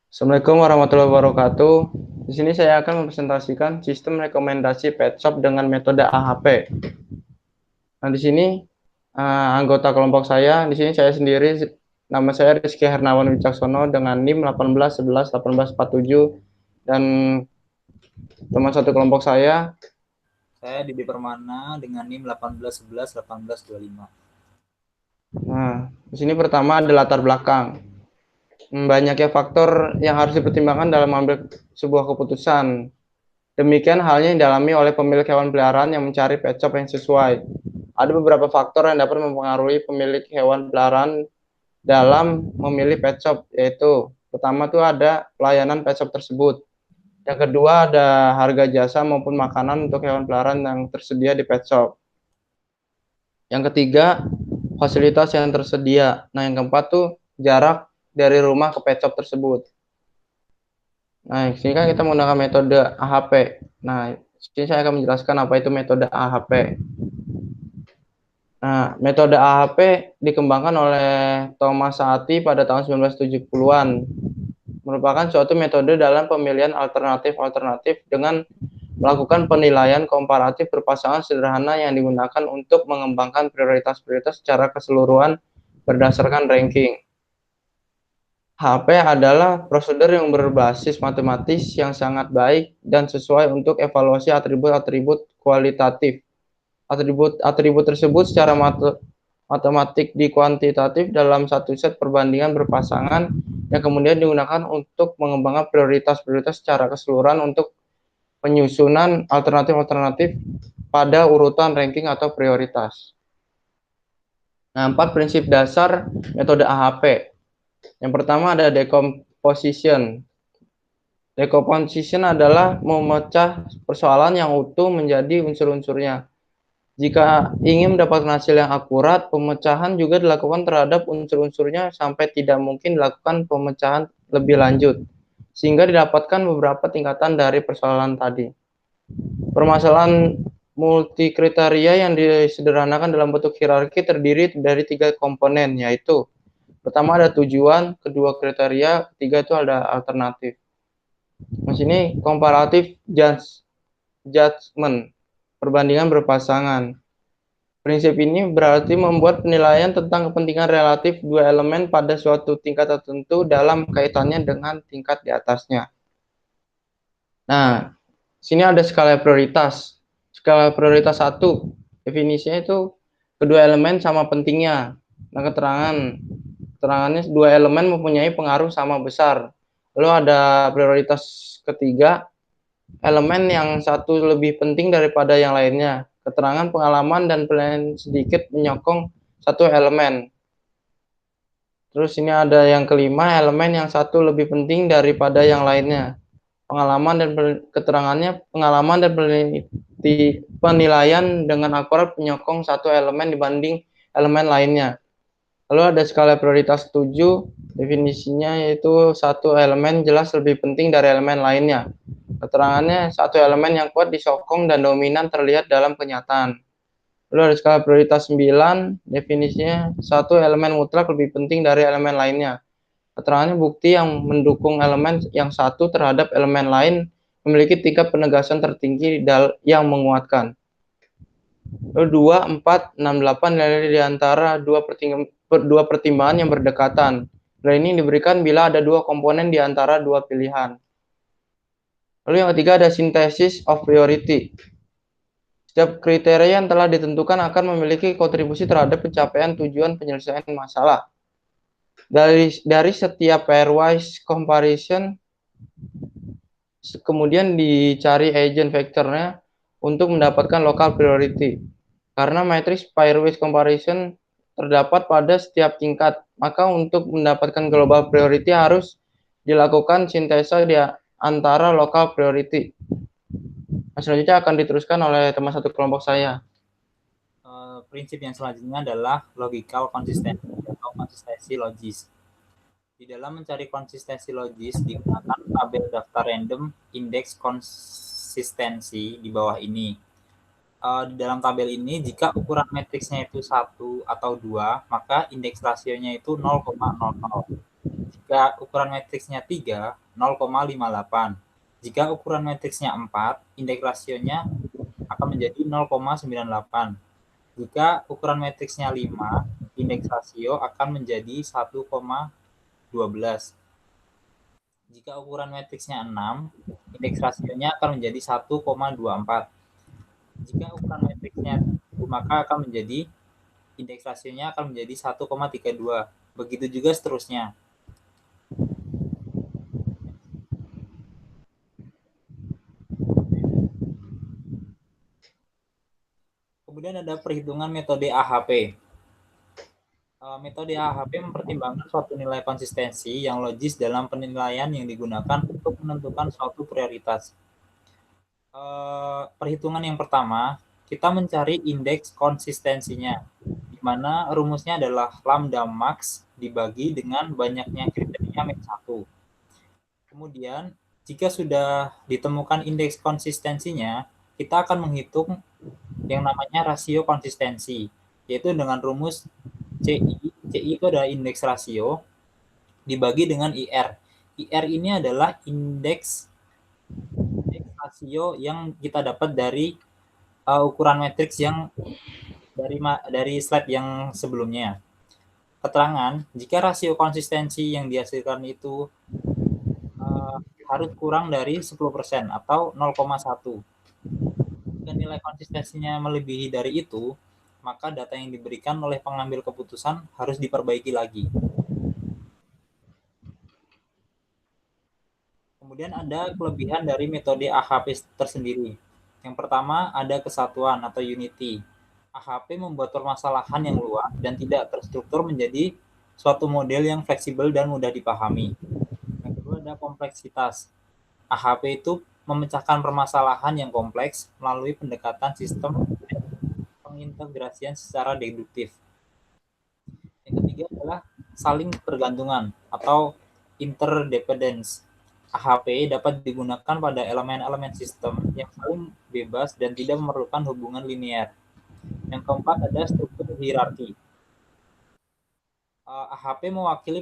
Assalamualaikum warahmatullahi wabarakatuh. Di sini saya akan mempresentasikan sistem rekomendasi pet shop dengan metode AHP. Nah, di sini anggota kelompok saya, di sini saya sendiri, nama saya Rizky Hernawan Wicaksono dengan NIM 18111847 dan teman satu kelompok saya Didi Permana dengan NIM 18111825. Nah, di sini pertama ada latar belakang. Banyaknya faktor yang harus dipertimbangkan dalam mengambil sebuah keputusan. Demikian halnya yang dialami oleh pemilik hewan peliharaan yang mencari pet shop yang sesuai. Ada beberapa faktor yang dapat mempengaruhi pemilik hewan peliharaan dalam memilih pet shop, yaitu pertama tuh ada pelayanan pet shop tersebut. Yang kedua ada harga jasa maupun makanan untuk hewan peliharaan yang tersedia di pet shop. Yang ketiga, fasilitas yang tersedia. Nah, yang keempat tuh jarak dari rumah ke pet shop tersebut. Nah, di sini kan kita menggunakan metode AHP. Nah, di sini saya akan menjelaskan apa itu metode AHP. Nah, metode AHP dikembangkan oleh Thomas Saati pada tahun 1970-an. Merupakan suatu metode dalam pemilihan alternatif-alternatif dengan melakukan penilaian komparatif berpasangan sederhana yang digunakan untuk mengembangkan prioritas-prioritas secara keseluruhan berdasarkan ranking. HP adalah prosedur yang berbasis matematis yang sangat baik dan sesuai untuk evaluasi atribut-atribut kualitatif. Atribut-atribut tersebut secara matematik dikuantitatif dalam satu set perbandingan berpasangan yang kemudian digunakan untuk mengembangkan prioritas-prioritas secara keseluruhan untuk penyusunan alternatif-alternatif pada urutan ranking atau prioritas. Nah, 4 prinsip dasar metode AHP. Yang pertama ada decomposition. Decomposition adalah memecah persoalan yang utuh menjadi unsur-unsurnya. Jika ingin mendapatkan hasil yang akurat, pemecahan juga dilakukan terhadap unsur-unsurnya sampai tidak mungkin dilakukan pemecahan lebih lanjut, sehingga didapatkan beberapa tingkatan dari persoalan tadi. Permasalahan multikriteria yang disederhanakan dalam bentuk hierarki terdiri dari 3 komponen, yaitu pertama ada tujuan, kedua kriteria, ketiga itu ada alternatif. Di sini komparatif judgment, perbandingan berpasangan. Prinsip ini berarti membuat penilaian tentang kepentingan relatif dua elemen pada suatu tingkat tertentu dalam kaitannya dengan tingkat di atasnya. Nah, sini ada skala prioritas. Skala prioritas 1, definisinya itu kedua elemen sama pentingnya. Nah, keterangannya dua elemen mempunyai pengaruh sama besar. Lalu ada prioritas ketiga, elemen yang satu lebih penting daripada yang lainnya. Keterangan pengalaman dan penilaian sedikit menyokong satu elemen. Terus ini ada yang kelima, elemen yang satu lebih penting daripada yang lainnya. Pengalaman dan keterangannya, pengalaman dan penilaian dengan akurat menyokong satu elemen dibanding elemen lainnya. Lalu ada skala prioritas 7, definisinya yaitu satu elemen jelas lebih penting dari elemen lainnya. Keterangannya satu elemen yang kuat disokong dan dominan terlihat dalam kenyataan. Lalu ada skala prioritas 9, definisinya satu elemen mutlak lebih penting dari elemen lainnya. Keterangannya bukti yang mendukung elemen yang satu terhadap elemen lain memiliki tingkat penegasan tertinggi yang menguatkan. Lalu 2, 4, 6, 8 nilai di antara dua pertimbangan yang berdekatan. Nilai ini diberikan bila ada dua komponen di antara dua pilihan. Lalu yang ketiga ada synthesis of priority. Setiap kriteria yang telah ditentukan akan memiliki kontribusi terhadap pencapaian tujuan penyelesaian masalah. Dari setiap pairwise comparison, kemudian dicari agent vektornya untuk mendapatkan local priority. Karena matriks pairwise comparison terdapat pada setiap tingkat, maka untuk mendapatkan global priority harus dilakukan sintesa di antara local priority. Nah, selanjutnya akan diteruskan oleh teman satu kelompok saya. Prinsip yang selanjutnya adalah logical consistency atau konsistensi logis. Di dalam mencari konsistensi logis digunakan tabel daftar random indeks konsistensi di bawah ini. di dalam tabel ini jika ukuran matriksnya itu 1 atau 2, maka indeks rasionya itu 0,00. Jika ukuran matriksnya 3, 0,58. Jika ukuran matriksnya 4, indeks rasionya akan menjadi 0,98. Jika ukuran matriksnya 5, indeks rasio akan menjadi 1,12. Jika ukuran matriksnya 6, indeks rasionya akan menjadi 1,24. Jika ukuran matriksnya 7, maka akan menjadi indeks rasionya akan menjadi 1,32. Begitu juga seterusnya. Kemudian ada perhitungan metode AHP. Metode AHP mempertimbangkan suatu nilai konsistensi yang logis dalam penilaian yang digunakan untuk menentukan suatu prioritas. Perhitungan yang pertama, kita mencari indeks konsistensinya, di mana rumusnya adalah lambda max dibagi dengan banyaknya kriteria min 1. Kemudian, jika sudah ditemukan indeks konsistensinya, kita akan menghitung yang namanya rasio konsistensi, yaitu dengan rumus CI. CI itu adalah indeks rasio dibagi dengan IR. IR ini adalah indeks rasio yang kita dapat dari ukuran matriks yang dari slide yang sebelumnya. Keterangan, jika rasio konsistensi yang dihasilkan itu harus kurang dari 10% atau 0,1. Jika nilai konsistensinya melebihi dari itu, maka data yang diberikan oleh pengambil keputusan harus diperbaiki lagi. Kemudian ada kelebihan dari metode AHP tersendiri. Yang pertama ada kesatuan atau unity. AHP membuat permasalahan yang luas dan tidak terstruktur menjadi suatu model yang fleksibel dan mudah dipahami. Yang kedua ada kompleksitas. AHP itu memecahkan permasalahan yang kompleks melalui pendekatan sistem pengintegrasian secara deduktif. Yang ketiga adalah saling bergantungan atau interdependence. AHP dapat digunakan pada elemen-elemen sistem yang saling bebas dan tidak memerlukan hubungan linear. Yang keempat ada struktur hierarki. AHP mewakili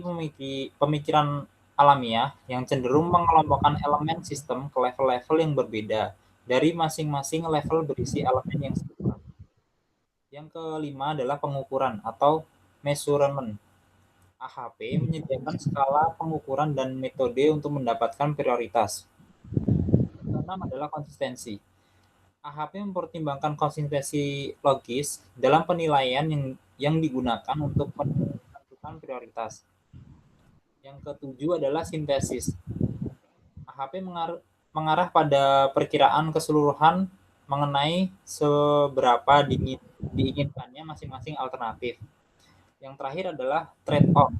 pemikiran alamiah yang cenderung mengelompokkan elemen sistem ke level-level yang berbeda dari masing-masing level berisi elemen yang sama. Yang kelima adalah pengukuran atau measurement. AHP menyediakan skala pengukuran dan metode untuk mendapatkan prioritas. Yang keenam adalah konsistensi. AHP mempertimbangkan konsistensi logis dalam penilaian yang digunakan untuk menentukan prioritas. Yang ketujuh adalah sintesis. AHP mengarah pada perkiraan keseluruhan mengenai seberapa diinginkannya masing-masing alternatif. Yang terakhir adalah trade-off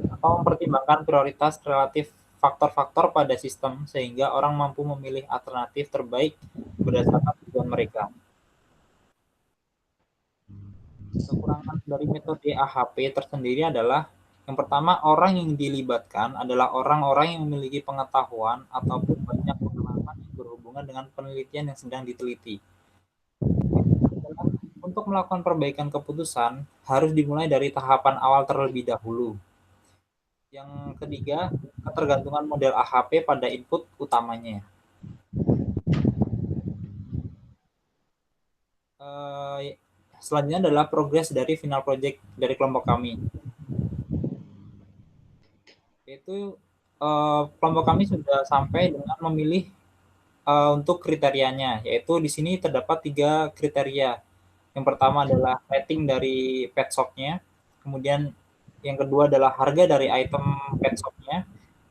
atau mempertimbangkan prioritas relatif faktor-faktor pada sistem sehingga orang mampu memilih alternatif terbaik berdasarkan tujuan mereka. Kekurangan dari metode AHP tersendiri adalah yang pertama, orang yang dilibatkan adalah orang-orang yang memiliki pengetahuan ataupun banyak pengalaman yang berhubungan dengan penelitian yang sedang diteliti. Untuk melakukan perbaikan keputusan, harus dimulai dari tahapan awal terlebih dahulu. Yang ketiga, ketergantungan model AHP pada input utamanya. Selanjutnya adalah progres dari final project dari kelompok kami. Yaitu kelompok kami sudah sampai dengan memilih untuk kriterianya, yaitu di sini terdapat 3 kriteria. Yang pertama adalah rating dari pet shop-nya, kemudian yang kedua adalah harga dari item pet shop-nya,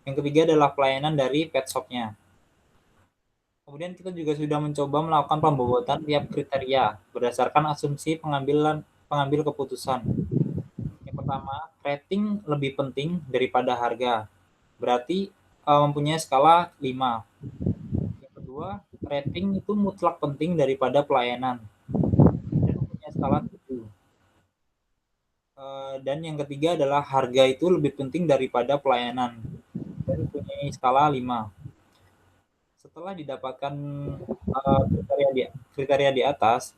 yang ketiga adalah pelayanan dari pet shop-nya. Kemudian kita juga sudah mencoba melakukan pembobotan tiap kriteria berdasarkan asumsi pengambil keputusan. Yang pertama, rating lebih penting daripada harga. Berarti mempunyai skala 5. Yang kedua, rating itu mutlak penting daripada pelayanan. Dan mempunyai skala 7. Dan yang ketiga adalah harga itu lebih penting daripada pelayanan. Dan mempunyai skala 5. Setelah didapatkan kriteria di atas,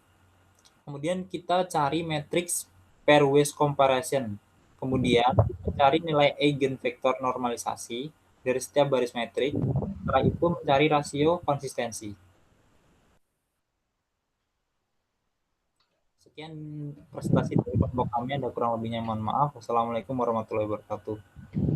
Kemudian kita cari matriks pairwise comparison. Kemudian mencari nilai eigenvektor normalisasi dari setiap baris metrik. Setelah itu mencari rasio konsistensi. Sekian presentasi dari kelompok kami. Ada kurang lebihnya mohon maaf. Wassalamualaikum warahmatullahi wabarakatuh.